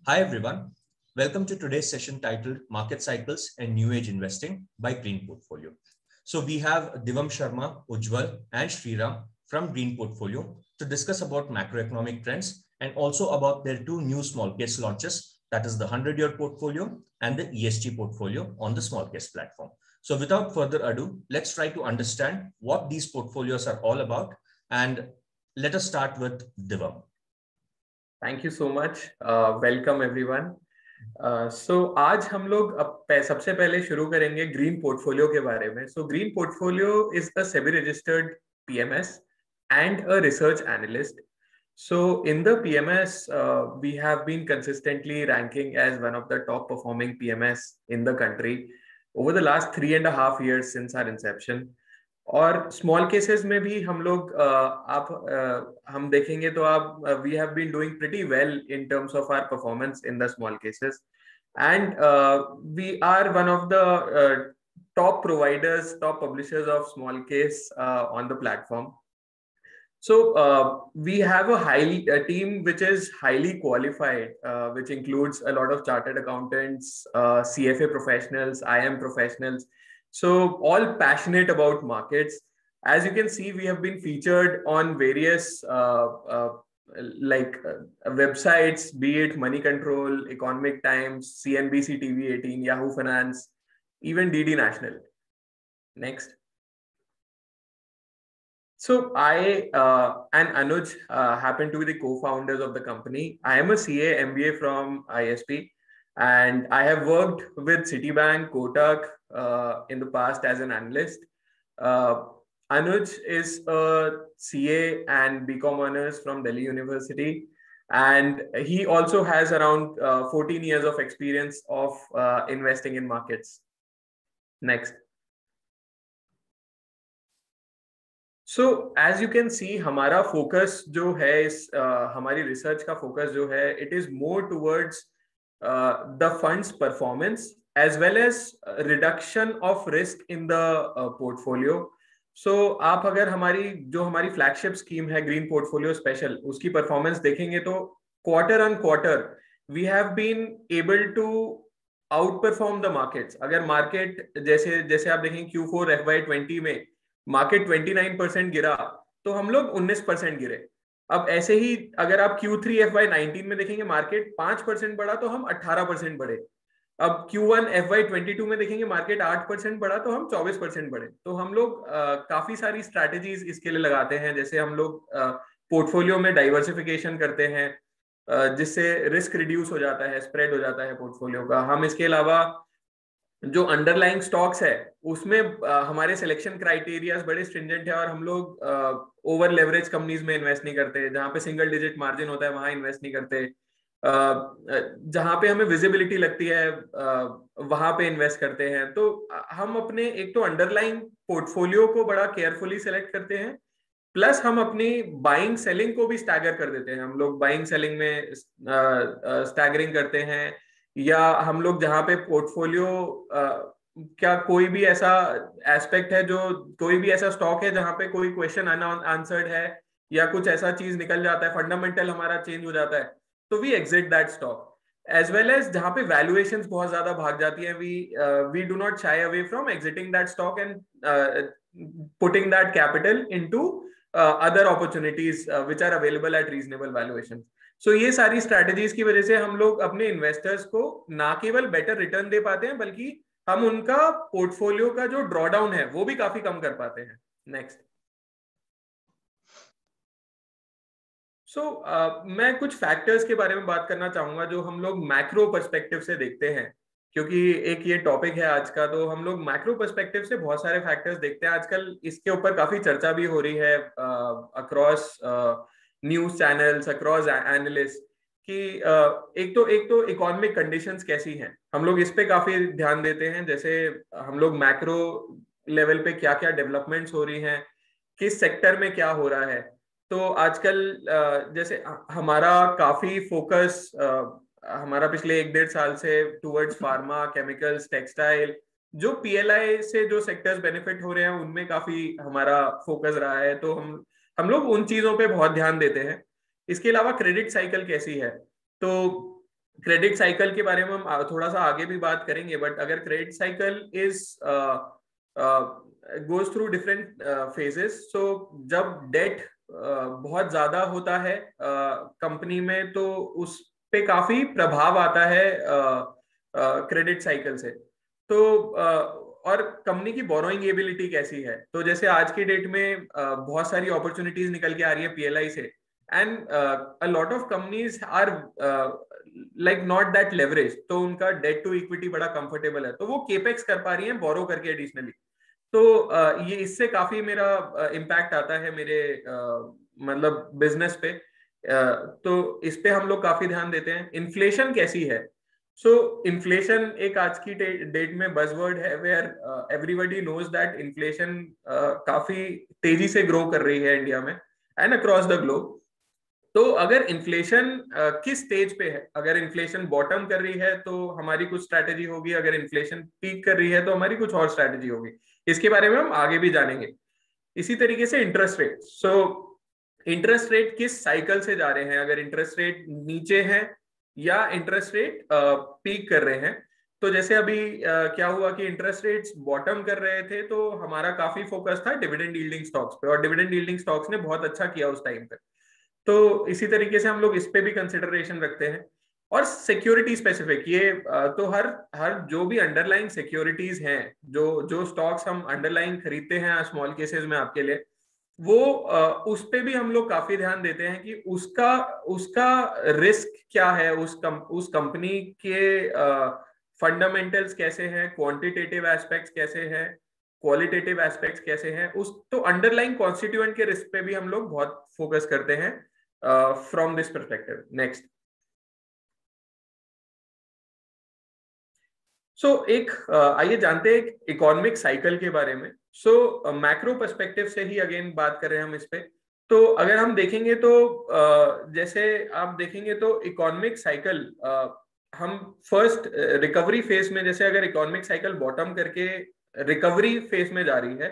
Hi everyone, welcome to today's session titled Market Cycles and New Age Investing by Green Portfolio. So we have Divam Sharma, Ujjwal and Sriram from Green Portfolio to discuss about macroeconomic trends and also about their two new small case launches, that is the 100-year portfolio and the ESG portfolio on the small case platform. So without further ado, let's try to understand what these portfolios are all about, and let us start with Divam. Thank you so much welcome everyone so आज हम लोग सबसे पहले शुरू करेंगे green portfolio के बारे में so green portfolio is a SEBI registered PMS and a research analyst so in the PMS we have been consistently ranking as one of the top performing PMS in the country over the last 3.5 years since our inception. और small cases में भी हम लोग हम देखेंगे तो आप we have been doing pretty well in terms of our performance in the small cases and we are one of the top providers, top publishers of small case on the platform. So we have a team which is highly qualified, which includes a lot of chartered accountants, CFA professionals, IM professionals. So all passionate about markets. As you can see, we have been featured on various websites, be it Money Control, Economic Times, CNBC TV 18, Yahoo Finance, even DD National. Next. So I and Anuj happen to be the co-founders of the company. I am a CA MBA from ISP, and I have worked with Citibank, Kotak in the past as an analyst. Anuj is a CA and BCom honors from Delhi University, and he also has around 14 years of experience of investing in markets. Next. So as you can see, हमारा focus जो है इस हमारी research का focus जो है it is more towards the funds performance as well as reduction of risk in the portfolio. So आप अगर हमारी फ्लैगशिप स्कीम है ग्रीन पोर्टफोलियो स्पेशल, उसकी परफॉर्मेंस देखेंगे तो quarter on quarter we have been able to outperform the markets. अगर market जैसे आप देखेंगे Q4 FY20 में मार्केट 29% गिरा तो हम लोग 19% गिरे. अब ऐसे ही अगर आप Q3 FY19 में देखेंगे मार्केट 5% बढ़ा तो हम 18% बढ़े. अब Q1 FY22 में देखेंगे मार्केट 8% बढ़ा तो हम 24% बढ़े. तो हम लोग काफी सारी स्ट्रैटेजीज इसके लिए लगाते हैं. जैसे हम लोग पोर्टफोलियो में डाइवर्सिफिकेशन करते हैं जिससे रिस्क रिड्यूस हो जाता है, स्प्रेड हो जाता है पोर्टफोलियो का. हम इसके अलावा जो अंडरलाइंग स्टॉक्स है उसमें हमारे सिलेक्शन क्राइटेरियाज बड़े स्ट्रिंजेंट है और हम लोग ओवर लेवरेज कंपनीज में इन्वेस्ट नहीं करते. जहां पे सिंगल डिजिट मार्जिन होता है वहां इन्वेस्ट नहीं करते. जहां पे हमें विजिबिलिटी लगती है वहां पे इन्वेस्ट करते हैं. तो हम अपने एक तो अंडरलाइंग पोर्टफोलियो को बड़ा केयरफुली सेलेक्ट करते हैं, प्लस हम अपनी बाइंग सेलिंग को भी स्टैगर कर देते हैं. हम लोग बाइंग सेलिंग में स्टैगरिंग करते हैं, या हम लोग जहां पे पोर्टफोलियो क्या कोई भी ऐसा एस्पेक्ट है जो कोई भी ऐसा स्टॉक है जहां पे कोई क्वेश्चन अनआंसर्ड है या कुछ ऐसा चीज निकल जाता है, फंडामेंटल हमारा चेंज हो जाता है, तो we exit that stock. As well as जहां पे वैल्यूएशंस बहुत ज्यादा भाग जाती है, we do not shy away from exiting that stock and putting that capital into other opportunities which are available at reasonable valuation. So ये सारी strategies की वजह से हम लोग अपने इन्वेस्टर्स को ना केवल बेटर रिटर्न दे पाते हैं बल्कि हम उनका पोर्टफोलियो का जो ड्रॉडाउन है वो भी काफी कम कर पाते हैं. नेक्स्ट. सो मैं कुछ फैक्टर्स के बारे में बात करना चाहूंगा जो हम लोग मैक्रो पर्सपेक्टिव से देखते हैं, क्योंकि एक ये टॉपिक है आज का. तो हम लोग मैक्रो पर्सपेक्टिव से बहुत सारे फैक्टर्स देखते हैं. आजकल इसके ऊपर काफी चर्चा भी हो रही है across news channels, across analyst, कि एक तो इकोनॉमिक कंडीशंस कैसी हैं, हम लोग इस पे काफी ध्यान देते हैं. जैसे हम लोग मैक्रो लेवल पे क्या क्या डेवलपमेंट्स हो रही हैं, किस सेक्टर में क्या हो रहा है. तो आजकल जैसे हमारा काफी फोकस हमारा पिछले 1-1.5 साल से टुवर्ड्स फार्मा, केमिकल्स, टेक्सटाइल, जो पीएलआई से जो सेक्टर्स बेनिफिट हो रहे हैं उनमें काफी हमारा फोकस रहा है. तो हम लोग उन चीजों पे बहुत ध्यान देते हैं. इसके अलावा क्रेडिट साइकिल कैसी है, तो क्रेडिट साइकिल के बारे में हम थोड़ा सा आगे भी बात करेंगे, बट अगर credit cycle is goes through different phases, so जब डेट बहुत ज्यादा होता है कंपनी में, तो उस पे काफी प्रभाव आता है क्रेडिट साइकिल से। तो और कंपनी की बोरोइंग एबिलिटी कैसी है, तो जैसे आज की डेट में बहुत सारी अपॉर्चुनिटीज निकल के आ रही है पीएलआई से, and a lot of companies are like not that leverage, तो उनका डेट टू इक्विटी बड़ा कंफर्टेबल है, तो वो केपेक्स कर पा रही हैं बोरो करके एडिशनली। तो ये इससे काफी मेरा इम्पैक्ट आता है मेरे मतलब बिजनेस पे। तो इस पे हम लोग काफी ध्यान देते हैं। इन्फ्लेशन कैसी है, सो इन्फ्लेशन एक आज की डेट में बज़वर्ड है, where everybody knows that inflation काफी तेजी से ग्रो कर रही है इंडिया में एंड अक्रॉस द ग्लोब। तो अगर इन्फ्लेशन किस स्टेज पे है, अगर इन्फ्लेशन बॉटम कर रही है तो हमारी कुछ स्ट्रैटेजी होगी, अगर इन्फ्लेशन पीक कर रही है तो हमारी कुछ और स्ट्रैटेजी होगी। इसके बारे में हम आगे भी जानेंगे। इसी तरीके से interest rate, so interest rate किस साइकिल से जा रहे हैं, अगर इंटरेस्ट रेट नीचे है या इंटरेस्ट रेट पीक कर रहे हैं। तो जैसे अभी क्या हुआ कि इंटरेस्ट रेट्स बॉटम कर रहे थे, तो हमारा काफी फोकस था डिविडेंड यील्डिंग स्टॉक्स पे, और डिविडेंड यील्डिंग स्टॉक्स ने बहुत अच्छा किया उस टाइम पे। तो इसी तरीके से हम लोग इस पे भी कंसिडरेशन रखते हैं। और सिक्योरिटी स्पेसिफिक, ये तो हर हर जो भी अंडरलाइंग सिक्योरिटीज हैं, जो जो स्टॉक्स हम अंडरलाइंग खरीदते हैं स्मॉल केसेस में आपके लिए, वो उस पे भी हम लोग काफी ध्यान देते हैं कि उसका उसका रिस्क क्या है, उस कंपनी के फंडामेंटल्स कैसे हैं, क्वांटिटेटिव एस्पेक्ट्स कैसे हैं, क्वालिटेटिव एस्पेक्ट्स कैसे हैं, उस तो अंडरलाइंग कॉन्स्टिट्यूएंट के रिस्क पे भी हम लोग बहुत फोकस करते हैं फ्रॉम दिस परस्पेक्टिव। नेक्स्ट, सो एक आइए जानते हैं एक इकोनॉमिक साइकिल के बारे में। सो मैक्रो पर्सपेक्टिव से ही अगेन बात कर रहे हैं हम इस पे। तो अगर हम देखेंगे तो जैसे आप देखेंगे तो इकोनॉमिक साइकिल, हम फर्स्ट रिकवरी फेज में, जैसे अगर इकोनॉमिक साइकिल बॉटम करके रिकवरी फेज में जा रही है,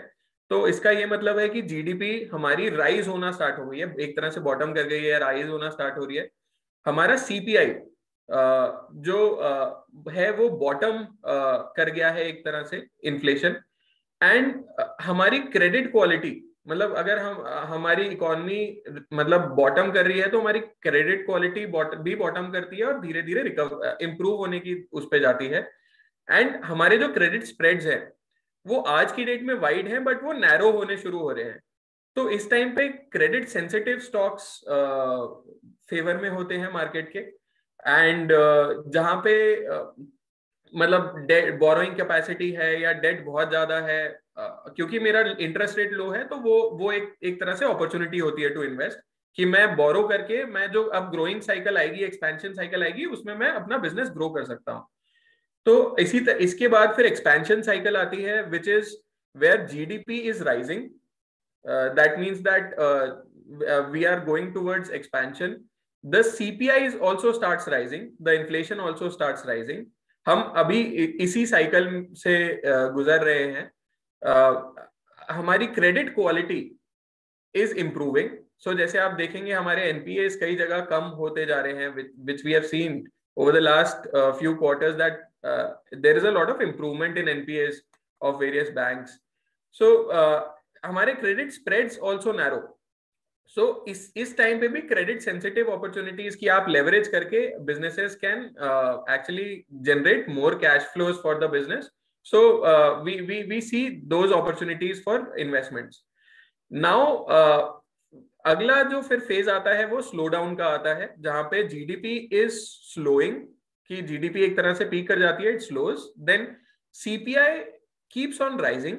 तो इसका ये मतलब है कि जीडीपी हमारी राइज होना स्टार्ट हो गई है, एक तरह से बॉटम कर गई है, राइज होना स्टार्ट हो रही है। हमारा सीपीआई जो है वो बॉटम कर गया है एक तरह से, इन्फ्लेशन। एंड हमारी क्रेडिट क्वालिटी, मतलब अगर हम हमारी इकोनॉमी मतलब बॉटम कर रही है, तो हमारी क्रेडिट क्वालिटी भी बॉटम करती है और धीरे धीरे इंप्रूव होने की उस पे जाती है। एंड हमारे जो क्रेडिट स्प्रेड्स हैं वो आज की डेट में वाइड हैं, बट वो नैरो होने शुरू हो रहे हैं। तो इस टाइम पे क्रेडिट सेंसिटिव स्टॉक्स फेवर में होते हैं मार्केट के। एंड जहां पे मतलब डेट बोरोइंग कैपेसिटी है या डेट बहुत ज्यादा है, क्योंकि मेरा इंटरेस्ट रेट लो है, तो वो एक तरह से अपॉर्चुनिटी होती है टू इन्वेस्ट, कि मैं बोरो करके, मैं जो अब ग्रोइंग साइकिल आएगी, एक्सपेंशन साइकिल आएगी, उसमें मैं अपना बिजनेस ग्रो कर सकता हूँ। तो इसके बाद फिर एक्सपेंशन साइकिल आती है, which is where GDP is rising, that means that we are going towards expansion, the CPI also starts rising, the inflation also starts rising. हम अभी इसी साइकिल से गुजर रहे हैं। हमारी क्रेडिट क्वालिटी इज इम्प्रूविंग। सो जैसे आप देखेंगे हमारे एनपीएस कई जगह कम होते जा रहे हैं, which we have seen over the last few quarters that there is a lot of improvement in NPAs of various banks. So हमारे क्रेडिट स्प्रेड्स ऑल्सो नैरो। सो इस टाइम पे भी क्रेडिट सेंसिटिव अपॉर्चुनिटीज की आप लेवरेज करके businesses can actually generate more cash flows for the business. So we see those opportunities for investments. Now अगला जो फिर फेज आता है वो स्लो डाउन का आता है, जहां पे जीडीपी इज स्लोइंग, कि जीडीपी एक तरह से पीक कर जाती है, it slows, then CPI keeps on rising.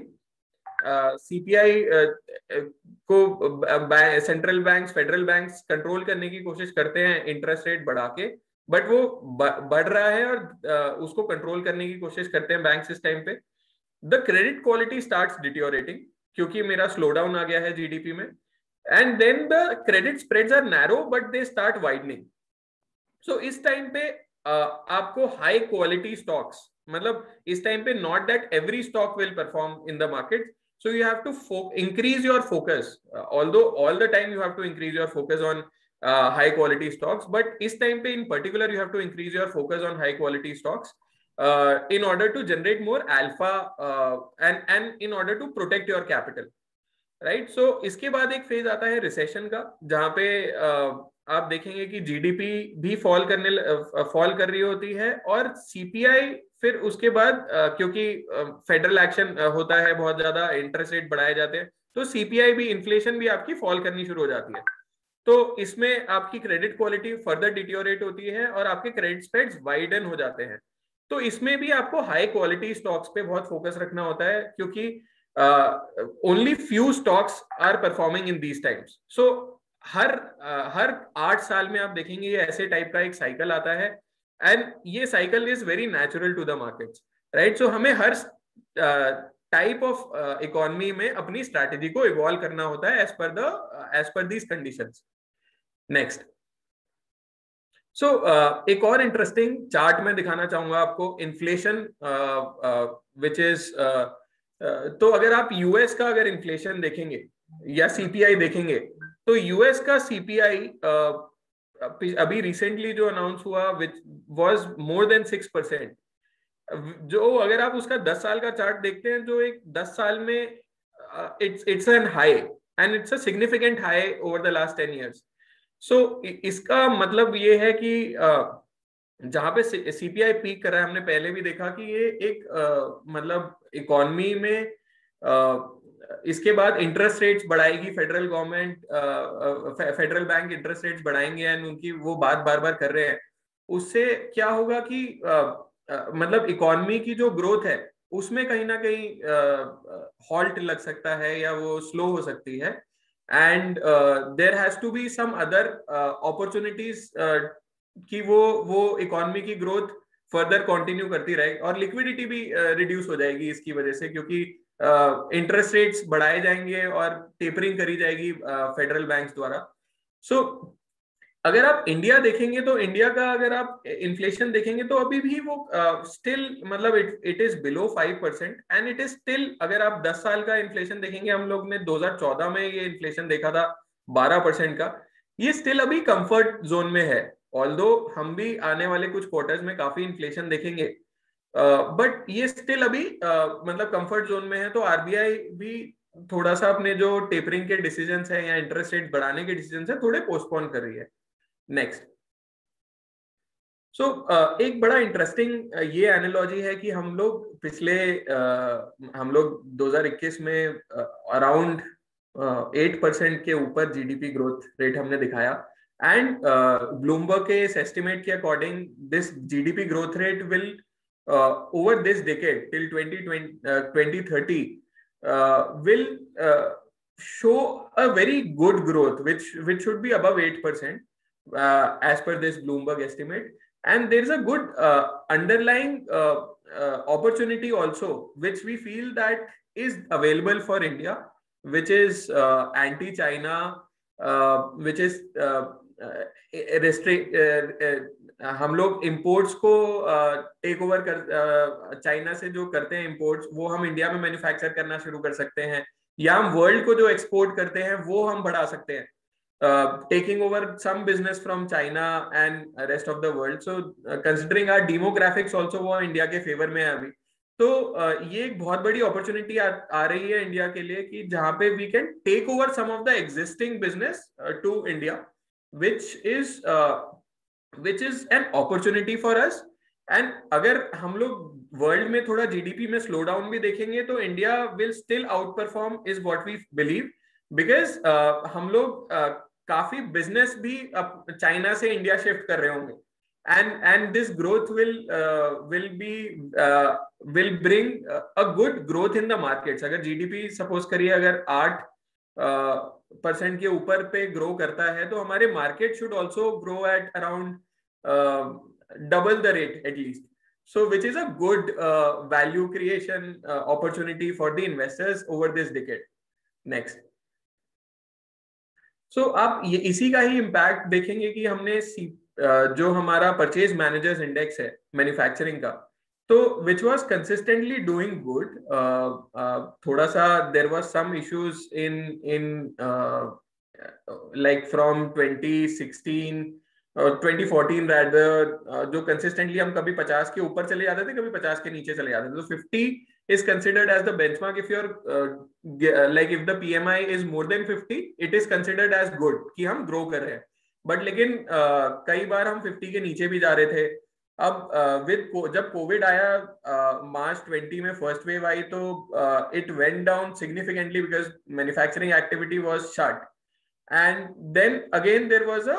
CPI को central banks, federal banks control करने की कोशिश करते हैं इंटरेस्ट रेट बढ़ा के, बट वो बढ़ रहा है और उसको कंट्रोल करने की कोशिश करते हैं बैंक्स इस टाइम पे। The credit quality starts deteriorating, क्योंकि मेरा स्लो डाउन आ गया है जीडीपी में, and then the credit spreads are narrow but they start widening. So इस टाइम पे आपको हाई क्वालिटी स्टॉक्स, मतलब इस टाइम पे not that every stock will perform in the market, so you have to increase your focus, although all the time you have to increase your focus on high quality stocks, but इस time पे in particular you have to increase your focus on high quality stocks in order to generate more alpha and in order to protect your capital, right? So इसके बाद एक phase आता है recession का, जहां पे आप देखेंगे कि जीडीपी भी फॉल कर रही होती है, और सीपीआई फिर उसके बाद क्योंकि फेडरल एक्शन होता है, बहुत ज्यादा इंटरेस्ट रेट बढ़ाए जाते हैं, तो सीपीआई भी, इन्फ्लेशन भी आपकी फॉल करनी शुरू हो जाती है। तो इसमें आपकी क्रेडिट क्वालिटी फर्दर डिटियोरेट होती है और आपके क्रेडिट स्प्रेड्स वाइडन हो जाते हैं। तो इसमें भी आपको हाई क्वालिटी स्टॉक्स पे बहुत फोकस रखना होता है, क्योंकि only few stocks are performing in these times. So हर 8 साल में आप देखेंगे ये ऐसे टाइप का एक साइकिल आता है, एंड ये cycle is very natural to the markets, right? So हमें हर टाइप ऑफ इकोनॉमी में अपनी स्ट्रैटेजी को इवॉल्व करना होता है as per these conditions. Next, सो एक और इंटरेस्टिंग चार्ट मैं दिखाना चाहूंगा आपको, इन्फ्लेशन विच इज तो अगर आप यूएस का अगर इन्फ्लेशन देखेंगे या सीपीआई देखेंगे, तो यूएस का सीपीआई अभी रिसेंटली जो अनाउंस हुआ विच वाज मोर देन 6%, जो अगर आप उसका 10 साल का चार्ट देखते हैं, जो एक 10 साल में it's an high and it's a significant high over the last 10 years। सो इसका मतलब ये है कि जहां पे सीपीआई पीक कर रहा है, हमने पहले भी देखा कि ये एक मतलब इकोनॉमी में इसके बाद इंटरेस्ट रेट्स बढ़ाएगी federal government, federal bank interest rates बढ़ाएंगे, एंड उनकी वो बात बार बार कर रहे हैं। उससे क्या होगा कि मतलब इकोनॉमी की जो ग्रोथ है उसमें कहीं ना कहीं हॉल्ट लग सकता है या वो स्लो हो सकती है, and there has to be some other opportunities कि वो इकोनॉमी की ग्रोथ फर्दर कंटिन्यू करती रहे, और लिक्विडिटी भी रिड्यूस हो जाएगी इसकी वजह से, क्योंकि इंटरेस्ट रेट्स बढ़ाए जाएंगे और टेपरिंग करी जाएगी फेडरल बैंक्स द्वारा। सो अगर आप इंडिया देखेंगे, तो इंडिया का अगर आप इन्फ्लेशन देखेंगे, तो अभी भी वो स्टिल मतलब it is below 5%, and it is still, अगर आप 10 साल का इन्फ्लेशन देखेंगे, हम लोग ने 2014 में ये इन्फ्लेशन देखा था 12% का, ये स्टिल अभी कंफर्ट जोन में है। ऑल्दो हम भी आने वाले कुछ क्वार्टर्स में काफी इन्फ्लेशन देखेंगे, बट ये स्टिल अभी मतलब कंफर्ट जोन में है। तो आरबीआई भी थोड़ा सा अपने जो टेपरिंग के डिसीजंस है या इंटरेस्ट रेट बढ़ाने के डिसीजंस है थोड़े पोस्टपोन कर रही है। नेक्स्ट, सो एक बड़ा इंटरेस्टिंग ये एनालॉजी है कि हम लोग पिछले हम लोग 2021 में अराउंड 8% के ऊपर जीडीपी ग्रोथ रेट हमने दिखाया, एंड ब्लूमबर्ग के इस एस्टिमेट के according this GDP growth rate will over this decade till 2030 will show a very good growth which should be above 8% as per this Bloomberg estimate, and there is a good underlying opportunity also which we feel that is available for India, which is anti-China, which is हम लोग imports को take over कर China से जो करते हैं imports, वो हम इंडिया में मैन्युफैक्चर करना शुरू कर सकते हैं, या हम वर्ल्ड को जो एक्सपोर्ट करते हैं वो हम बढ़ा सकते हैं, taking over some business from China and rest of the world. So considering our demographics also वो इंडिया के फेवर में है अभी। तो ये एक बहुत बड़ी अपॉर्चुनिटी आ रही है इंडिया के लिए कि जहां पे we can take over some of the existing business to India, which is an opportunity for us। and अगर हम लोग वर्ल्ड में थोड़ा जीडीपी में स्लो डाउन भी देखेंगे, तो India will still outperform is what we believe, because हम लोग काफी बिजनेस भी चाइना से इंडिया शिफ्ट कर रहे होंगे, and this growth will bring a good growth in the markets। अगर जीडीपी सपोज करिए अगर 8% के ऊपर पे ग्रो करता है, तो हमारे market should also grow at around double the rate at least, so which is a good value creation opportunity for the investors over this decade। next, so आप ये इसी का ही इम्पैक्ट देखेंगे कि हमने जो हमारा परचेज मैनेजर्स इंडेक्स है मैन्युफैक्चरिंग का, तो which was consistently doing good, थोड़ा सा there was some issues in like from 2016 और 2014 rather, जो consistently हम कभी 50 के ऊपर चले जाते थे, कभी 50 के नीचे चले जाते थे. तो 50 is considered as the benchmark. If you're like if the PMI is more than 50, it is considered as good कि हम grow कर रहे हैं. But लेकिन कई बार हम 50 के नीचे भी जा रहे थे. अब जब कोविड आया, मार्च 20 में फर्स्ट वेव आई, तो it went down significantly because manufacturing activity was shut. And then again there was a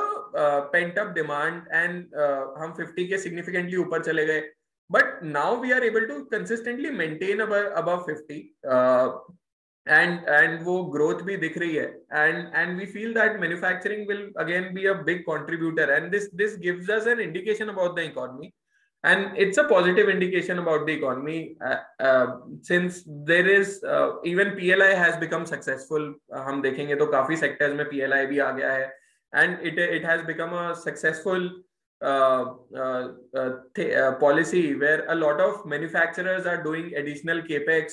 pent up demand, and हम 50 के significantly ऊपर चले गए. But now we are able to consistently maintain above 50, and वो growth भी दिख रही है, and we feel that manufacturing will again be a big contributor, and this gives us an indication about the economy. And it's a positive indication about the economy, since there is even PLI has become successful. हम देखेंगे तो काफी sectors में PLI भी आ गया है, and it has become a successful policy where a lot of manufacturers are doing additional capex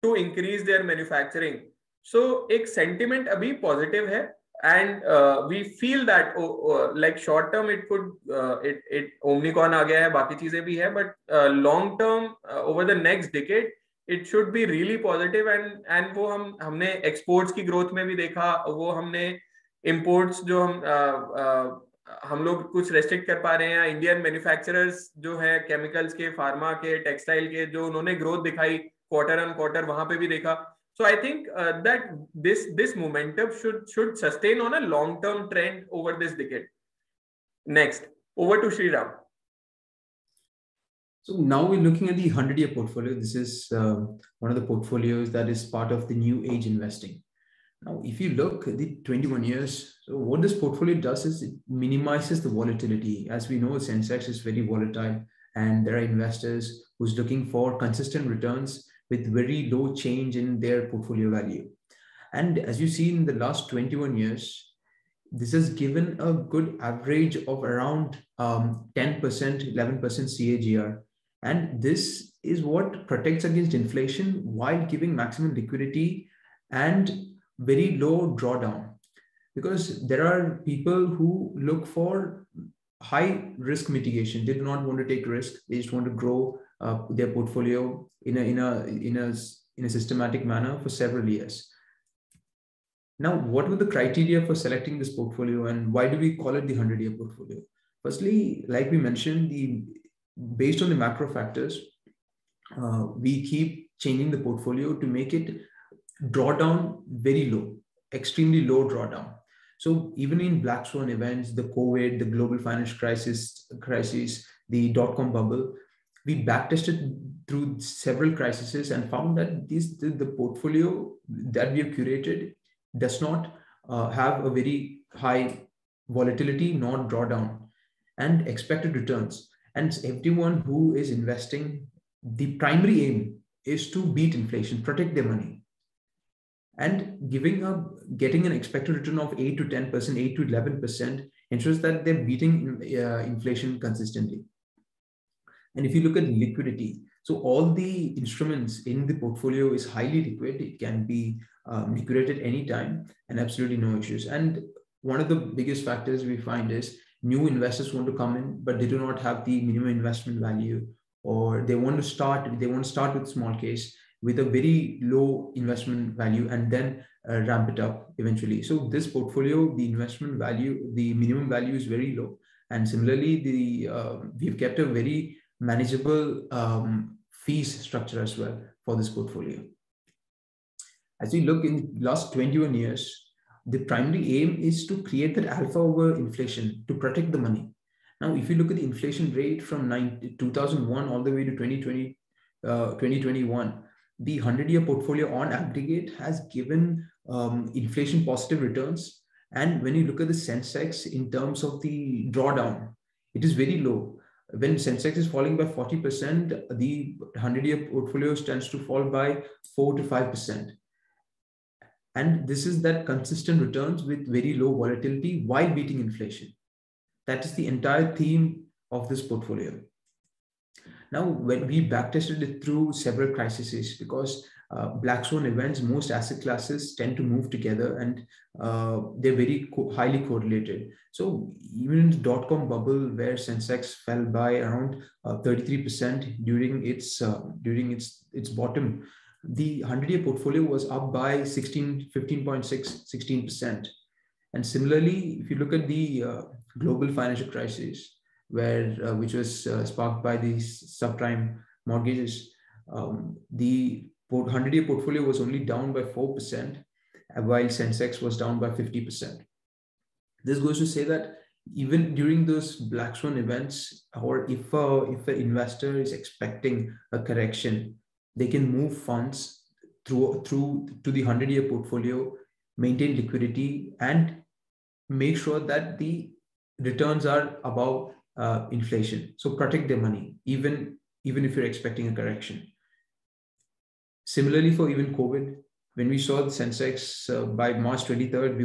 to increase their manufacturing. So एक sentiment अभी positive है, and we feel that like short term it could it Omnicon आ गया है, बाकी चीजें भी है, but long term over the next decade it should be really positive. And वो हमने exports की growth में भी देखा, वो हमने imports जो हम लोग कुछ restrict कर पा रहे हैं. Indian manufacturers जो है chemicals के, pharma के, textile के, जो उन्होंने growth दिखाई quarter on quarter, वहां पे भी देखा. So I think that this momentum should sustain on a long-term trend over this decade. Next, over to Sriram. So now we're looking at the 100-year portfolio. This is one of the portfolios that is part of the new age investing. Now, if you look at the 21 years, so what this portfolio does is it minimizes the volatility. As we know, Sensex is very volatile, and there are investors who's looking for consistent returns with very low change in their portfolio value. And as you see in the last 21 years, this has given a good average of around 10%, 11% CAGR. And this is what protects against inflation while giving maximum liquidity and very low drawdown. Because there are people who look for high risk mitigation. They do not want to take risk. They just want to grow their portfolio in a systematic manner for several years. Now, what were the criteria for selecting this portfolio, and why do we call it the 100-year portfolio? Firstly, like we mentioned, based on the macro factors, we keep changing the portfolio to make it drawdown very low, extremely low drawdown. So even in black swan events, the COVID, the global financial crisis, the dot-com bubble, we backtested through several crises and found that the portfolio that we have curated does not have a very high volatility nor drawdown and expected returns. And everyone who is investing, the primary aim is to beat inflation, protect their money. And getting an expected return of 8 to 10%, 8 to 11% ensures that they're beating inflation consistently. And if you look at liquidity, so all the instruments in the portfolio is highly liquid. It can be liquidated anytime and absolutely no issues. And one of the biggest factors we find is new investors want to come in, but they do not have the minimum investment value, or they want to start with small case with a very low investment value and then ramp it up eventually. So this portfolio, the investment value, the minimum value is very low. And similarly, we've kept a very manageable fees structure as well for this portfolio. As we look in the last 21 years, the primary aim is to create that alpha over inflation to protect the money. Now, if you look at the inflation rate from 2001 all the way to 2021, the 100-year portfolio on aggregate has given inflation positive returns. And when you look at the Sensex in terms of the drawdown, it is very low. When Sensex is falling by 40%, the 100-year portfolio tends to fall by 4 to 5%. And this is that consistent returns with very low volatility while beating inflation. That is the entire theme of this portfolio. Now, when we backtested it through several crises, because black swan events, most asset classes tend to move together, and they're very highly correlated. So even in the dot-com bubble, where Sensex fell by around 33% during its bottom, the 100-year portfolio was up by 15.6, 16%. And similarly, if you look at the global financial crisis, which was sparked by these subprime mortgages, the 100-year portfolio was only down by 4%, while Sensex was down by 50%. This goes to say that even during those black swan events, or if an investor is expecting a correction, they can move funds through to the 100-year portfolio, maintain liquidity, and make sure that the returns are above inflation. So protect their money, even if you're expecting a correction. Similarly, for even COVID, when we saw the Sensex by March 23rd,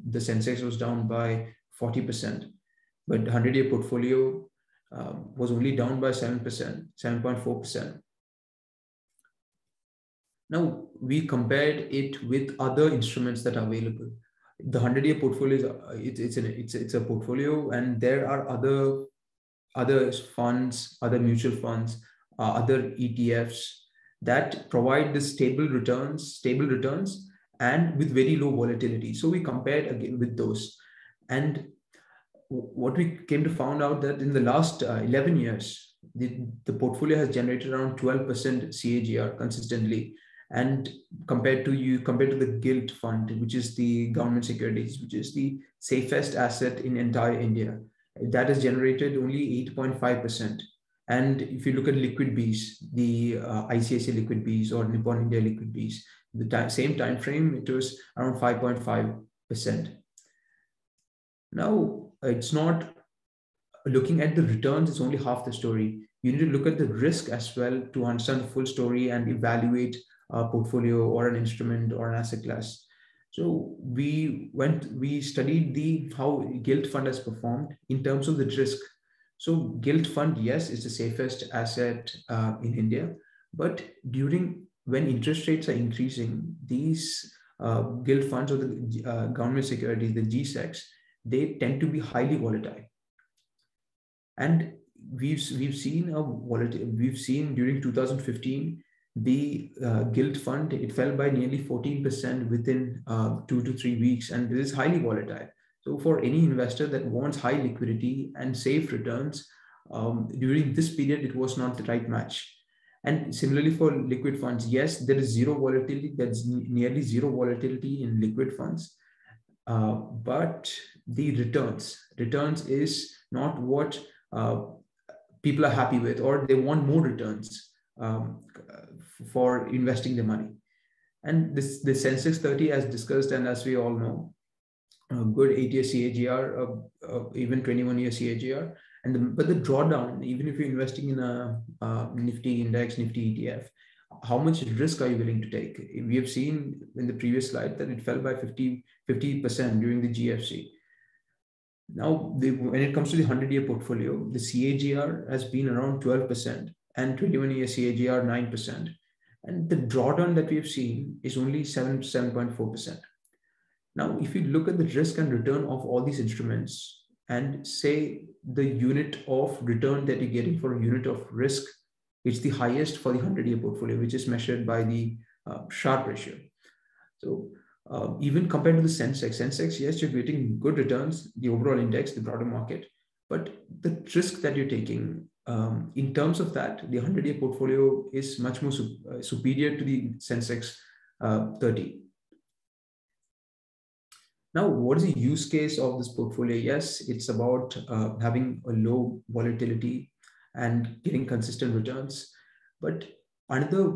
the Sensex was down by 40%, but the 100-year portfolio was only down by 7%, 7.4%. Now, we compared it with other instruments that are available. The 100-year portfolio it's a portfolio, and there are other funds, other mutual funds, other ETFs that provide the stable returns, and with very low volatility. So we compared again with those, and what we came to find out that in the last 11 years, the portfolio has generated around 12% CAGR consistently. And compared to the gilt fund, which is the government securities, which is the safest asset in entire India, that has generated only 8.5%. And if you look at liquid Bs, the ICICI liquid Bs or Nippon India liquid Bs, same time frame, it was around 5.5%. Now, it's not looking at the returns, it's only half the story. You need to look at the risk as well to understand the full story and evaluate a portfolio or an instrument or an asset class. So we studied how gilt fund has performed in terms of the risk. So gilt fund, yes, is the safest asset in India, but when interest rates are increasing, these gilt funds or the government securities, the GSECs, they tend to be highly volatile. And we've seen during 2015, the gilt fund, it fell by nearly 14% within 2 to 3 weeks, and this is highly volatile. So for any investor that wants high liquidity and safe returns, during this period, it was not the right match. And similarly for liquid funds, yes, there is zero volatility. There's nearly zero volatility in liquid funds, but the returns is not what people are happy with, or they want more returns for investing their money. And the Sensex 30, as discussed, and as we all know, a good 8-year CAGR, even 21-year CAGR. But the drawdown, even if you're investing in a Nifty index, Nifty ETF, how much risk are you willing to take? We have seen in the previous slide that it fell by 50% during the GFC. Now, when it comes to the 100-year portfolio, the CAGR has been around 12% and 21-year CAGR 9%. And the drawdown that we have seen is only 7.4%. Now, if you look at the risk and return of all these instruments and say the unit of return that you're getting for a unit of risk, it's the highest for the 100-year portfolio, which is measured by the Sharpe ratio. So even compared to the Sensex, yes, you're getting good returns, the overall index, the broader market, but the risk that you're taking, in terms of that, the 100-year portfolio is much more superior to the Sensex 30. Now, what is the use case of this portfolio? Yes, it's about having a low volatility and getting consistent returns. But another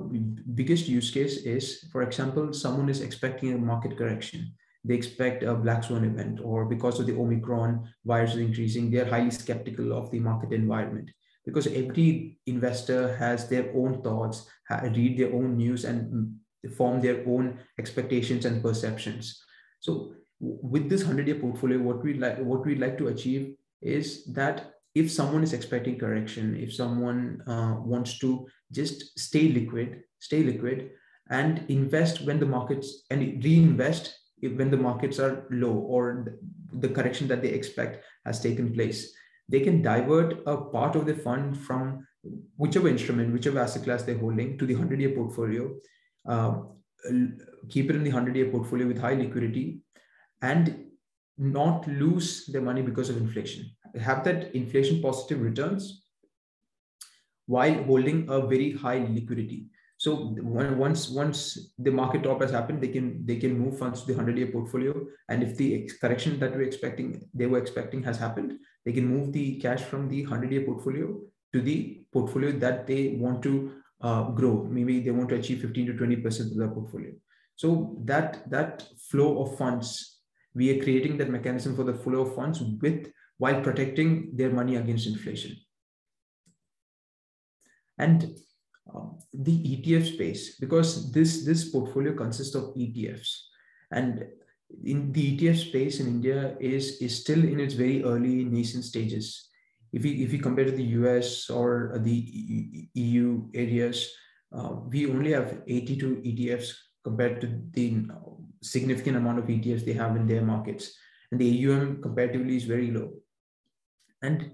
biggest use case is, for example, someone is expecting a market correction. They expect a black swan event, or because of the Omicron virus increasing, they're highly skeptical of the market environment, because every investor has their own thoughts, read their own news, and form their own expectations and perceptions. So with this 100-year portfolio, what we'd like to achieve is that if someone is expecting correction, if someone wants to just stay liquid, and invest when the markets, and reinvest when the markets are low or the correction that they expect has taken place. They can divert a part of the fund from whichever instrument, whichever asset class they're holding, to the 100-year portfolio, uh, keep it in the 100-year portfolio with high liquidity, and not lose their money because of inflation. Have that inflation positive returns while holding a very high liquidity. So once the market top has happened, they can move funds to the 100-year portfolio, and if the correction that they were expecting has happened, they can move the cash from the 100-year portfolio to the portfolio that they want to grow. Maybe they want to achieve 15 to 20% of their portfolio. So that flow of funds, we are creating that mechanism for the flow of funds while protecting their money against inflation. And the ETF space, because this portfolio consists of ETFs, and in the ETF space in India is still in its very early nascent stages. If you compare to the US or the EU areas, we only have 82 ETFs compared to the significant amount of ETFs they have in their markets, and the AUM comparatively is very low. And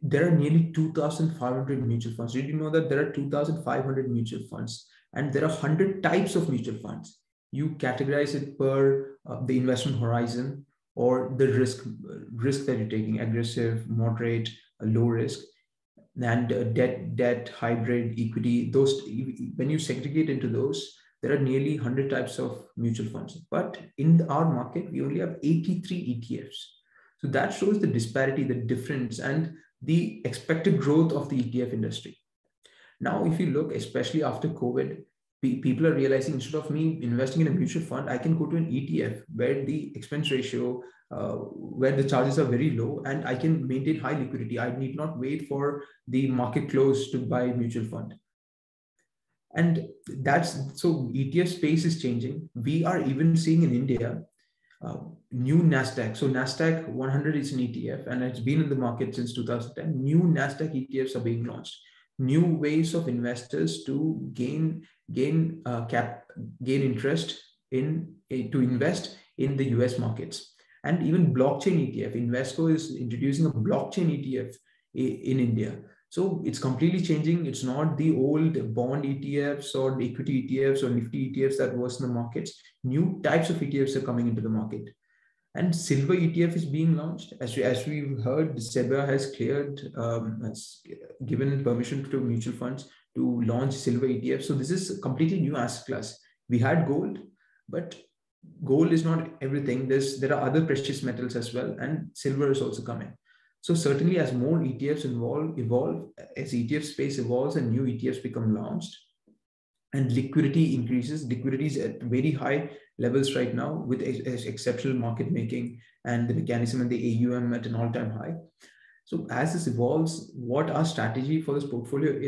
there are nearly 2,500 mutual funds. Did you know that there are 2,500 mutual funds, and there are 100 types of mutual funds? You categorize it per the investment horizon or the risk that you're taking: aggressive, moderate, low risk, and debt, hybrid, equity. Those, when you segregate into those, there are nearly 100 types of mutual funds. But in our market, we only have 83 ETFs. So that shows the disparity, the difference, and the expected growth of the ETF industry. Now, if you look, especially after COVID, people are realizing instead of me investing in a mutual fund, I can go to an ETF where the expense ratio, where the charges are very low, and I can maintain high liquidity. I need not wait for the market close to buy a mutual fund. And so ETF space is changing. We are even seeing in India new NASDAQ. So NASDAQ 100 is an ETF, and it's been in the market since 2010. New NASDAQ ETFs are being launched. New ways of investors to gain interest to invest in the US markets. And even blockchain ETF. Invesco is introducing a blockchain ETF in India. So it's completely changing. It's not the old bond ETFs or equity ETFs or Nifty ETFs that was in the markets. New types of ETFs are coming into the market. And silver ETF is being launched. As we've heard, SEBA has has given permission to mutual funds to launch silver ETF. So this is a completely new asset class. We had gold, but gold is not everything. There are other precious metals as well, and silver is also coming. So certainly, as more ETFs evolve, as ETF space evolves and new ETFs become launched, and liquidity increases. Liquidity is at very high levels right now with exceptional market making and the mechanism and the AUM at an all-time high. So as this evolves, what our strategy for this portfolio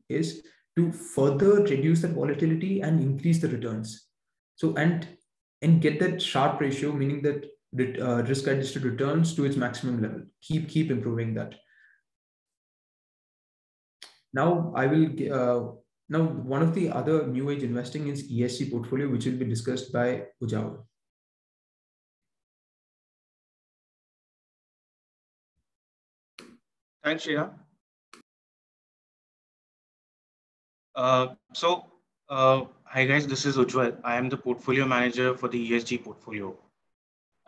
is to further reduce that volatility and increase the returns. So and get that Sharpe ratio, meaning that risk-adjusted returns to its maximum level. Keep improving that. Now I will. Now, one of the other new age investing is ESG portfolio, which will be discussed by Ujjwal. Thanks, Shreya. Hi guys, this is Ujjwal. I am the portfolio manager for the ESG portfolio.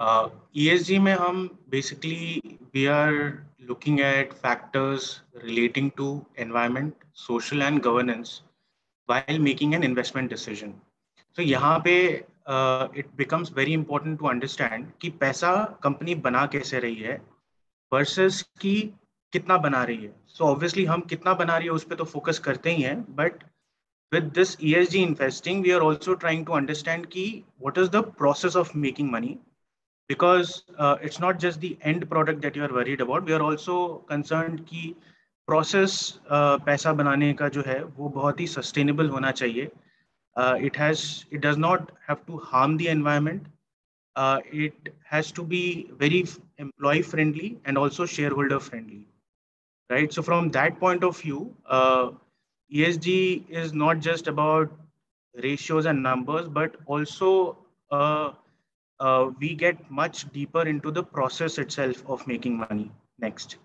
ESG mein hum basically we are looking at factors relating to environment, social and governance while making an investment decision. So यहाँ पे it becomes very important to understand कि पैसा company बना कैसे रही है versus कि कितना बना रही है. So obviously हम कितना बना रही है उस पे तो focus करते ही हैं, but with this ESG investing, we are also trying to understand कि what is the process of making money, because it's not just the end product that you are worried about. We are also concerned कि process पैसा बनाने का जो है वो बहुत ही sustainable होना चाहिए. It does not have to harm the environment. It has to be very employee friendly and also shareholder friendly, right? So from that point of view, ESG is not just about ratios and numbers, but also we get much deeper into the process itself of making money. Next.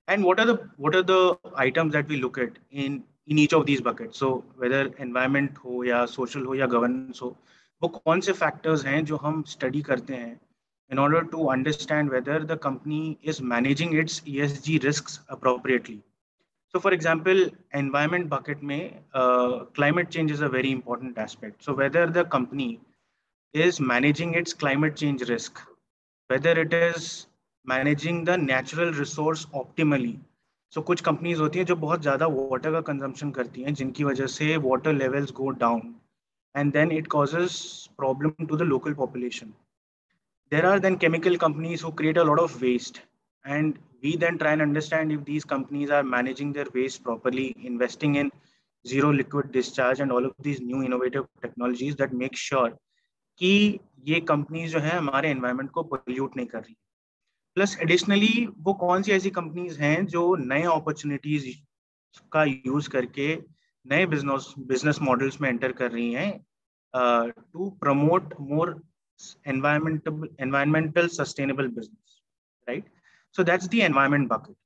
And what are the items that we look at in each of these buckets? So whether environment हो या social हो या governance हो, वो कौन से factors हैं जो हम study करते हैं in order to understand whether the company is managing its ESG risks appropriately. So for example, environment bucket में climate change is a very important aspect. So whether the company is managing its climate change risk, whether it is managing the natural resource optimally. So कुछ companies होती हैं जो बहुत ज़्यादा water का consumption करती हैं, जिनकी वजह से water levels go down, and then it causes problem to the local population. There are then chemical companies who create a lot of waste, and we then try and understand if these companies are managing their waste properly, investing in zero liquid discharge and all of these new innovative technologies that make sure कि ये companies जो है हमारे environment को pollute नहीं कर रही. Plus additionally वो कौन सी ऐसी कंपनीज हैं जो नए अपॉर्चुनिटीज का यूज करके नए बिजनेस मॉडल्स में एंटर कर रही हैं to promote more environmental sustainable business, right? So that's the environment bucket.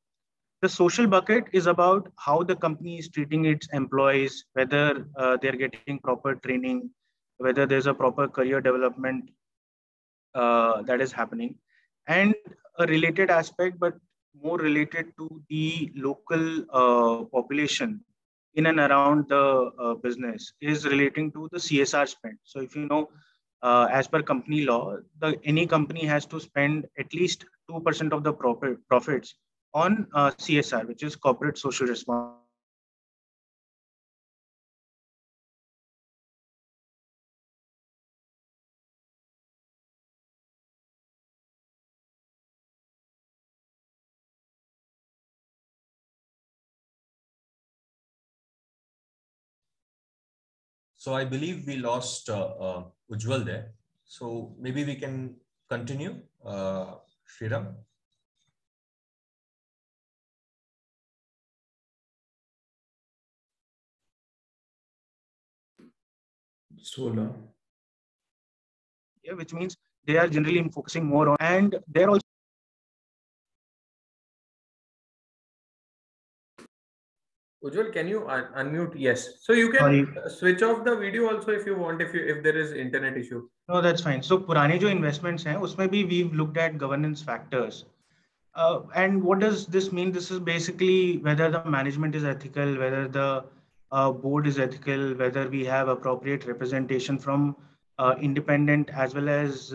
The social bucket is about how the company is treating its employees, whether they're getting proper training, whether there's a proper career development that is happening. And a related aspect, but more related to the local population in and around the business, is relating to the CSR spend. So if you know, as per company law, any company has to spend at least 2% of the profits on CSR, which is corporate social responsibility. So I believe we lost Ujjwal there. So maybe we can continue. Sriram. Solar. Yeah, which means they are generally focusing more on, and they're also. Ujjwal, can you unmute? Yes. So you can switch off the video also if you want, if there is internet issue. No, that's fine. So पुराने जो investments हैं, उसमें भी we've looked at governance factors. And what does this mean? This is basically whether the management is ethical, whether the board is ethical, whether we have appropriate representation from independent as well as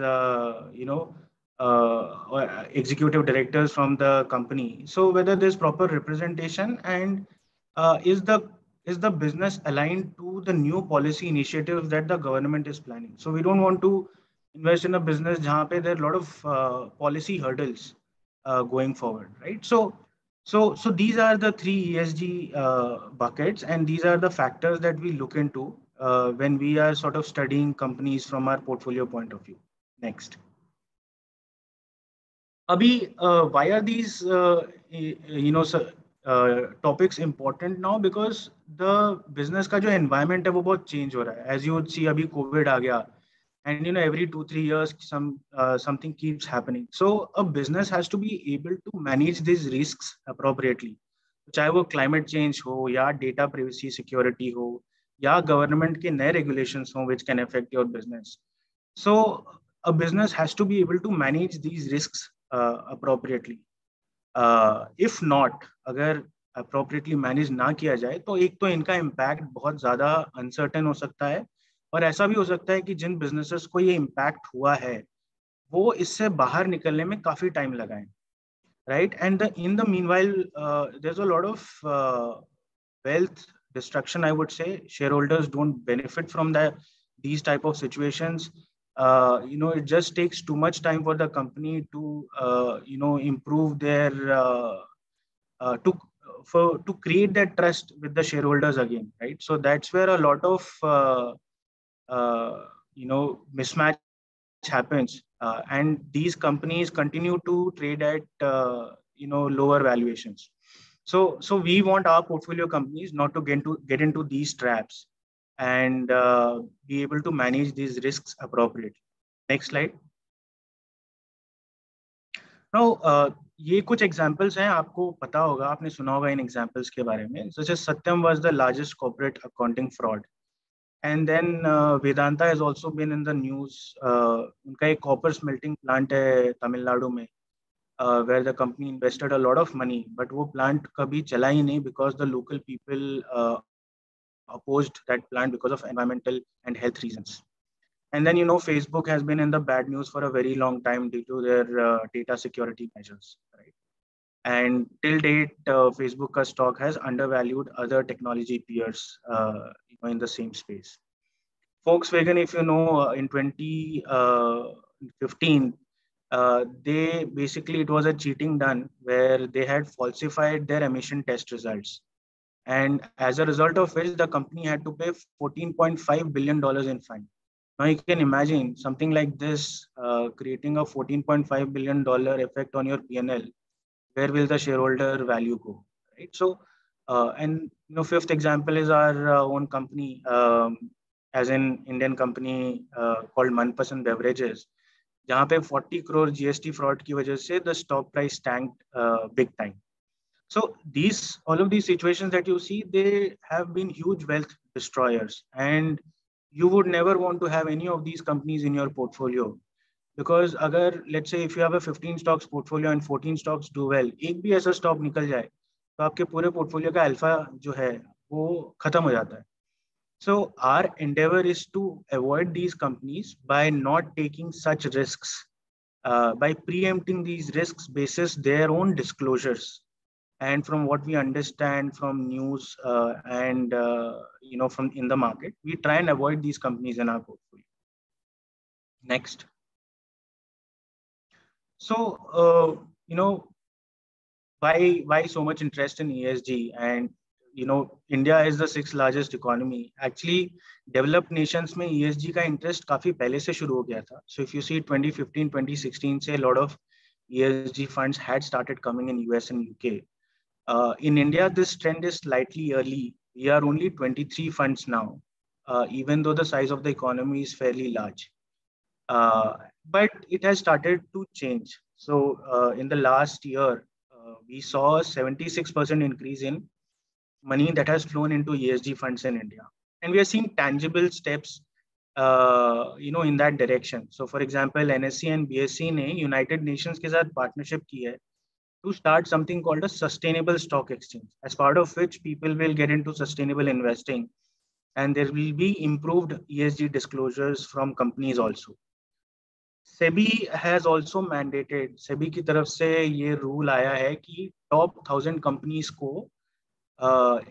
executive directors from the company. So whether there's proper representation, and is the business aligned to the new policy initiatives that the government is planning. So we don't want to invest in a business जहाँ पे there are a lot of policy hurdles going forward, right? So these are the three ESG buckets, and these are the factors that we look into when we are sort of studying companies from our portfolio point of view. Next. Abhi, why are these topics important now? Because the business का जो environment है वो बहुत change हो रहा है. As you would see, अभी COVID आ गया, and every 2-3 years something keeps happening. So a business has to be able to manage these risks appropriately. चाहे वो climate change हो, या data privacy security हो, या government के नए regulations हो which can affect your business. So a business has to be able to manage these risks appropriately. If not, अगर appropriately manage ना किया जाए तो एक तो इनका impact बहुत ज़्यादा uncertain हो सकता है, और ऐसा भी हो सकता है कि जिन businesses को ये impact हुआ है वो इससे बाहर निकलने में काफ़ी time लगाएं, right? And in the meanwhile, there's a lot of wealth destruction, I would say. Shareholders don't benefit from these type of situations. It just takes too much time for the company to improve their to create that trust with the shareholders again, right? So that's where a lot of mismatch happens, and these companies continue to trade at lower valuations. So we want our portfolio companies not to get into these traps and be able to manage these risks appropriately. Next slide. Now, ये कुछ examples हैं, आपको पता होगा, आपने सुना होगा इन examples के बारे में. Such as Satyam was the largest corporate accounting fraud. And then Vedanta has also been in the news. उनका एक copper smelting plant है Tamil Nadu में, where the company invested a lot of money, but वो plant कभी चला ही नहीं because the local people opposed that plant because of environmental and health reasons. And then, Facebook has been in the bad news for a very long time due to their data security measures, right? And till date, Facebook's stock has undervalued other technology peers in the same space. Volkswagen, if you know, in 2015, it was a cheating done where they had falsified their emission test results. And as a result of which, the company had to pay $14.5 billion in fine. Now you can imagine something like this creating a $14.5 billion effect on your P&L. Where will the shareholder value go, right? So, and fifth example is our own company, as an Indian company called Manpasand Beverages, जहाँ पे 40 crore GST fraud की वजह से the stock price tanked big time. So all of these situations that you see, they have been huge wealth destroyers, and you would never want to have any of these companies in your portfolio. Because अगर let's say if you have a 15 stocks portfolio and 14 stocks do well, एक भी ऐसा stock निकल जाए तो आपके पूरे portfolio का alpha जो है वो खत्म हो जाता है. So our endeavor is to avoid these companies by not taking such risks, by preempting these risks basis their own disclosures. And from what we understand from news and from in the market, we try and avoid these companies in our portfolio. Next. So why so much interest in ESG? And India is the 6th largest economy. Actually, developed nations में ESG का interest काफी पहले से शुरू हो गया था. So if you see 2015, 2016 से a lot of ESG funds had started coming in US and UK. In India, this trend is slightly early. We are only 23 funds now, even though the size of the economy is fairly large. But it has started to change. So in the last year, we saw a 76% increase in money that has flown into ESG funds in India. And we are seeing tangible steps, in that direction. So for example, NSE and BSE ने United Nations के साथ partnership की है to start something called a sustainable stock exchange, as part of which people will get into sustainable investing, and there will be improved ESG disclosures from companies also. SEBI has also mandated, SEBI की तरफ से ये rule आया है कि top 1000 companies को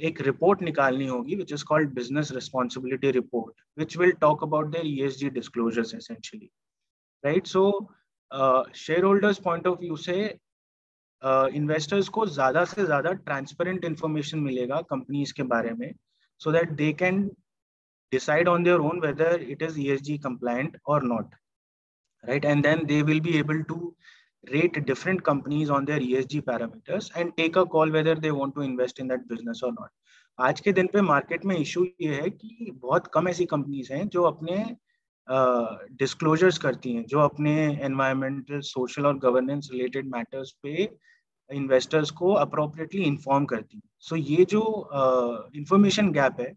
एक report निकालनी होगी, which is called business responsibility report, which will talk about their ESG disclosures essentially, right? So shareholders point of view से investors को ज़्यादा से ज़्यादा transparent information मिलेगा companies के बारे में, so that they can decide on their own whether it is ESG compliant or not, right? And then they will be able to rate different companies on their ESG parameters and take a call whether they want to invest in that business or not. आज के दिन पे market में issue ये है कि बहुत कम ऐसी companies हैं जो अपने disclosures करती हैं, जो अपने environmental, social और governance related matters पे investors को appropriately inform करती हैं. So ये जो information gap है,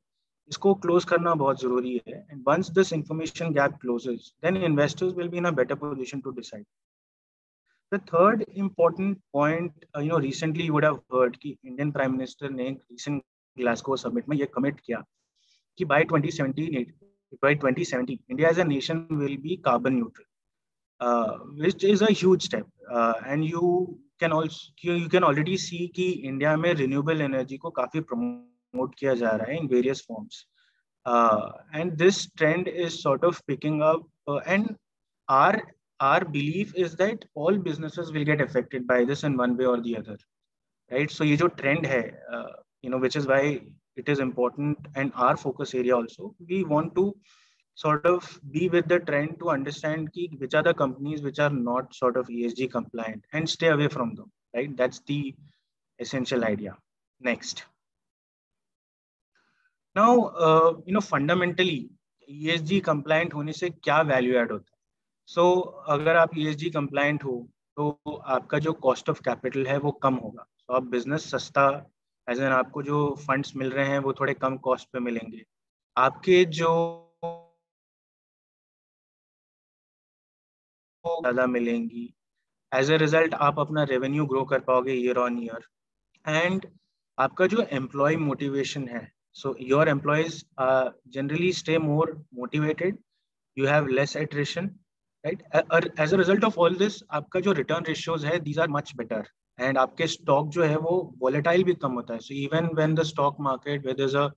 इसको close करना बहुत ज़रूरी है. And once this information gap closes, then investors will be in a better position to decide. The third important point, recently you would have heard कि Indian Prime Minister ने recent Glasgow summit में ये commit किया कि by 2070, India as a nation will be carbon neutral, which is a huge step. And you can already see कि India में renewable energy को काफी promote किया जा रहा है in various forms. And this trend is sort of picking up, and our belief is that all businesses will get affected by this in one way or the other, right? So ये जो trend है, which is why it is important and our focus area also, we want to sort of be with the trend to understand which are the companies which are not sort of ESG compliant and stay away from them, right? That's the essential idea. Next. Now, fundamentally ESG compliant होने से क्या value add होता है? So अगर आप ESG compliant हो तो आपका जो cost of capital है वो कम होगा. So आप business सस्ता, as in आपको जो funds मिल रहे हैं वो थोड़े कम cost पे मिलेंगे. आपके जो ज़्यादा मिलेंगी. As a result आप अपना revenue grow कर पाओगे year on year. And आपका जो employee motivation है, so your employees generally stay more motivated. You have less attrition, right? As a result of all this, आपका जो return ratios है, these are much better. And आपके stock जो है वो volatile भी कम होता है. So even when the stock market, where there's a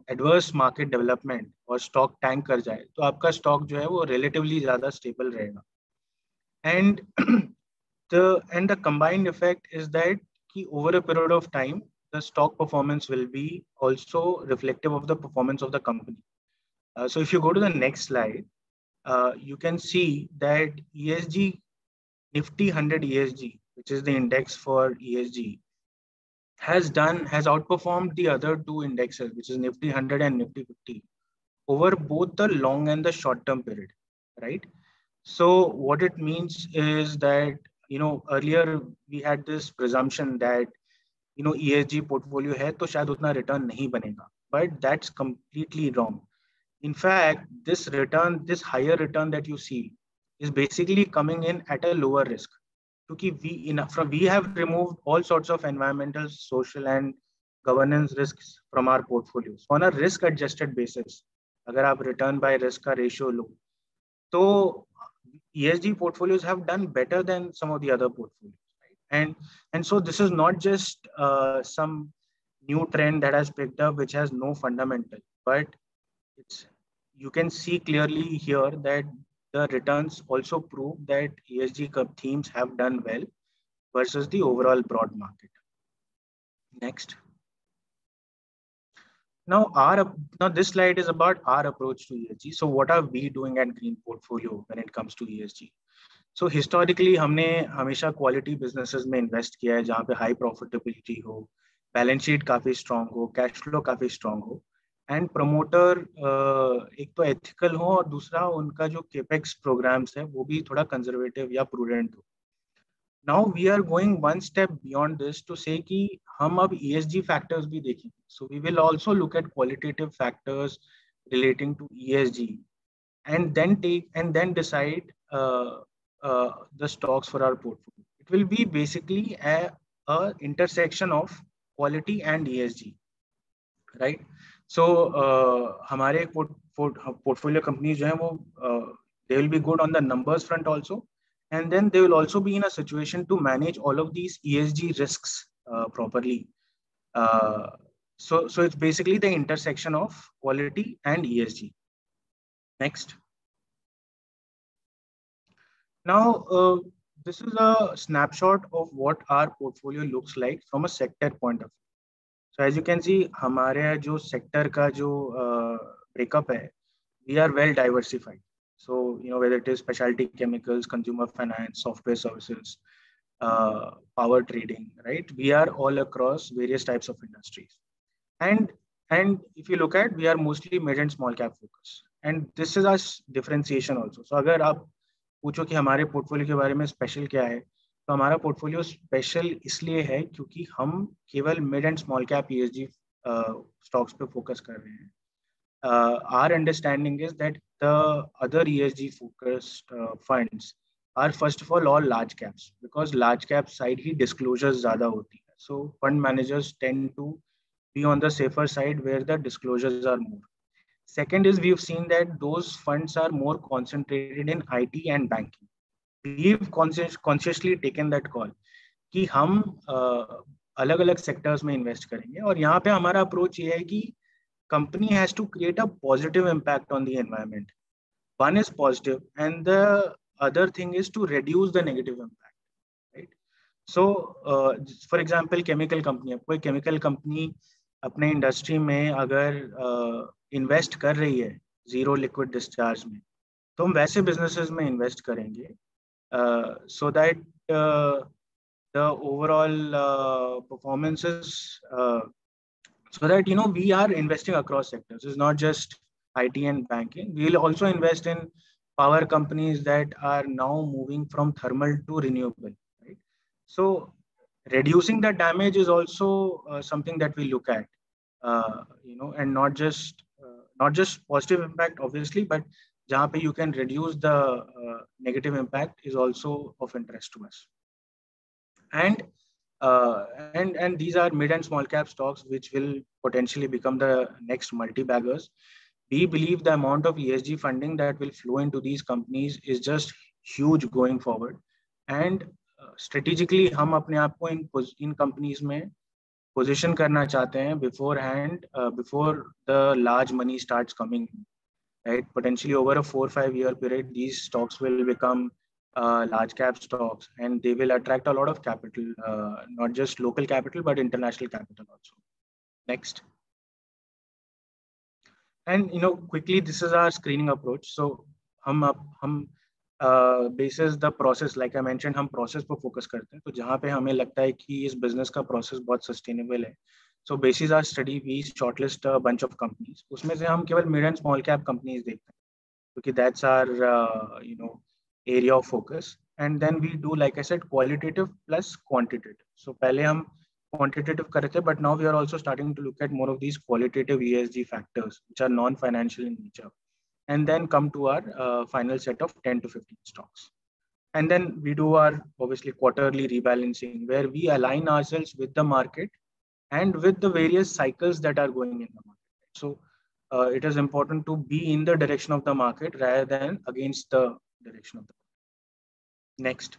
adverse market development और stock tank कर जाए, तो आपका stock जो है वो relatively ज़्यादा stable रहेगा. And the combined effect is that over a period of time, the stock performance will be also reflective of the performance of the company. So if you go to the next slide, you can see that ESG, Nifty 100 ESG, which is the index for ESG, has outperformed the other two indexes, which is Nifty 100 and Nifty 50, over both the long and the short term period, right? So what it means is that, earlier we had this presumption that, ESG portfolio hai to shayad utna return nahi banega, but that's completely wrong. In fact, this higher return that you see is basically coming in at a lower risk. Because we have removed all sorts of environmental, social and governance risks from our portfolios. On a risk adjusted basis, agar aap return by risk ka ratio lo, so ESG portfolios have done better than some of the other portfolios, right? And so this is not just some new trend that has picked up, which has no fundamental, but you can see clearly here that the returns also prove that ESG themes have done well versus the overall broad market. Next. Now this slide is about our approach to ESG. So what are we doing at Green Portfolio when it comes to ESG? So historically हमने हमेशा quality businesses में invest किया है जहाँ पे high profitability हो, balance sheet काफी strong हो, cash flow काफी strong हो, and promoter एक तो ethical हो और दूसरा उनका जो capex programs है वो भी थोड़ा conservative या prudent हो. Now we are going one step beyond this to say कि हम अब ESG factors भी देखेंगे. So we will also look at qualitative factors relating to ESG, and then decide the stocks for our portfolio. It will be basically a intersection of quality and ESG, right? So हमारे portfolio companies जो हैं वो they will be good on the numbers front also. And then they will also be in a situation to manage all of these ESG risks properly. So it's basically the intersection of quality and ESG. Next. Now, this is a snapshot of what our portfolio looks like from a sector point of view. So as you can see, हमारे जो sector का जो breakup है, we are well diversified. So, whether it is specialty chemicals, consumer finance, software services, power trading, right? We are all across various types of industries. And if you look at, we are mostly mid and small cap focus. And this is our differentiation also. So अगर आप पूछो कि हमारे portfolio के बारे में special क्या है, तो हमारा portfolio special इसलिए है क्योंकि हम केवल mid and small cap ESG stocks पे focus कर रहे हैं. Our understanding is that the other ESG focused funds are first of all large caps, because large cap side he disclosures ज़्यादा होती है. So fund managers tend to be on the safer side where the disclosures are more. Second is we've seen that those funds are more concentrated in IT and banking. We've consciously taken that call कि हम अलग-अलग sectors में invest करेंगे, और यहाँ पे हमारा approach ये है कि company has to create a positive impact on the environment. One is positive, and the other thing is to reduce the negative impact, right? So, for example, chemical company, कोई chemical company अपने industry में अगर invest कर रही है zero liquid discharge में, तो हम वैसे businesses में invest करेंगे so that the overall performances, so that we are investing across sectors. It's not just IT and banking. We'll also invest in power companies that are now moving from thermal to renewable, right? So reducing the damage is also something that we look at, and not just positive impact, obviously, but jahan pe you can reduce the negative impact is also of interest to us. And these are mid and small cap stocks which will potentially become the next multi-baggers. We believe the amount of ESG funding that will flow into these companies is just huge going forward. And strategically, हम अपने आप को इन companies में position करना चाहते हैं beforehand, before the large money starts coming in, right? Potentially over a 4 or 5 year period, these stocks will become large cap stocks, and they will attract a lot of capital, not just local capital, but international capital also. Next. And quickly, this is our screening approach. So हम basis the process, like I mentioned, हम process पर focus करते हैं. तो जहाँ पे हमें लगता है कि इस business का process बहुत sustainable है, so basis our study, we shortlist a bunch of companies. उसमें से हम केवल mid and small cap companies देखते हैं, क्योंकि that's our area of focus. And then we do, like I said, qualitative plus quantitative. So पहले हम quantitative कर रहे थे, but now we are also starting to look at more of these qualitative ESG factors, which are non-financial in nature, and then come to our final set of 10 to 15 stocks. And then we do our obviously quarterly rebalancing, where we align ourselves with the market and with the various cycles that are going in the market. So it is important to be in the direction of the market rather than against the direction of the market. Next.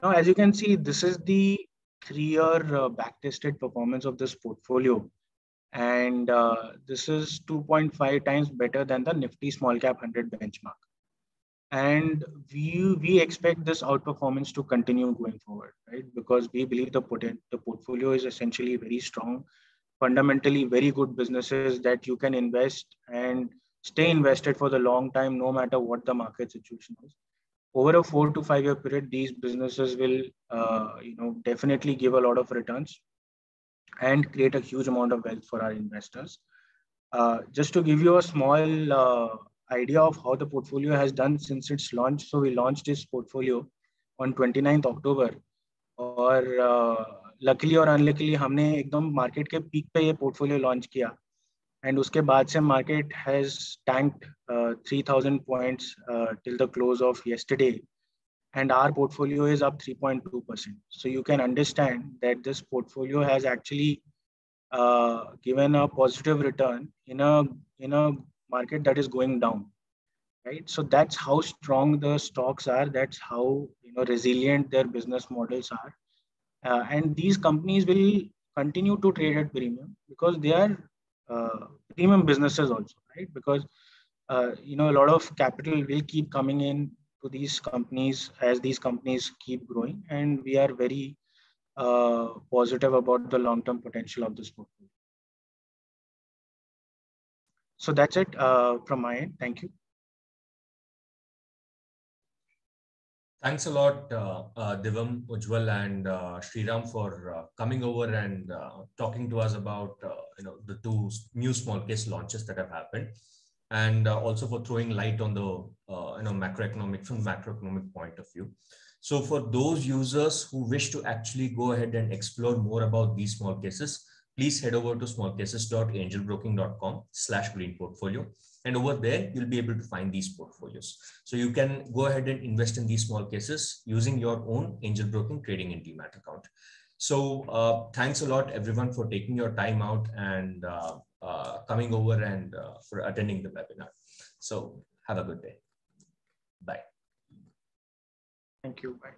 Now, as you can see, this is the 3-year back-tested performance of this portfolio. And this is 2.5 times better than the Nifty Small Cap 100 benchmark. And we expect this outperformance to continue going forward, right? Because we believe the portfolio is essentially very strong, fundamentally very good businesses that you can invest and stay invested for the long time, no matter what the market situation is. Over a 4 to 5 year period, these businesses will, definitely give a lot of returns and create a huge amount of wealth for our investors. Just to give you a small idea of how the portfolio has done since its launch. So we launched this portfolio on 29th October. और luckily और unluckily हमने एकदम market के peak पे ये portfolio launch किया. And उसके बाद से market has tanked 3,000 points till the close of yesterday. And our portfolio is up 3.2%. So you can understand that this portfolio has actually given a positive return in a market that is going down, right? So that's how strong the stocks are. That's how resilient their business models are, and these companies will continue to trade at premium because they are premium businesses also, right? Because a lot of capital will keep coming in to these companies as these companies keep growing, and we are very positive about the long-term potential of this portfolio. So that's it from my end. Thank you. Thanks a lot, Divam, Ujjwal, and Sriram for coming over and talking to us about the 2 new small case launches that have happened, and also for throwing light on the macroeconomic point of view. So for those users who wish to actually go ahead and explore more about these small cases, please head over to smallcases.angelbroking.com/greenportfolio. And over there, you'll be able to find these portfolios. So you can go ahead and invest in these small cases using your own Angel Broking trading and demat account. So thanks a lot, everyone, for taking your time out and coming over and for attending the webinar. So have a good day. Bye. Thank you. Bye.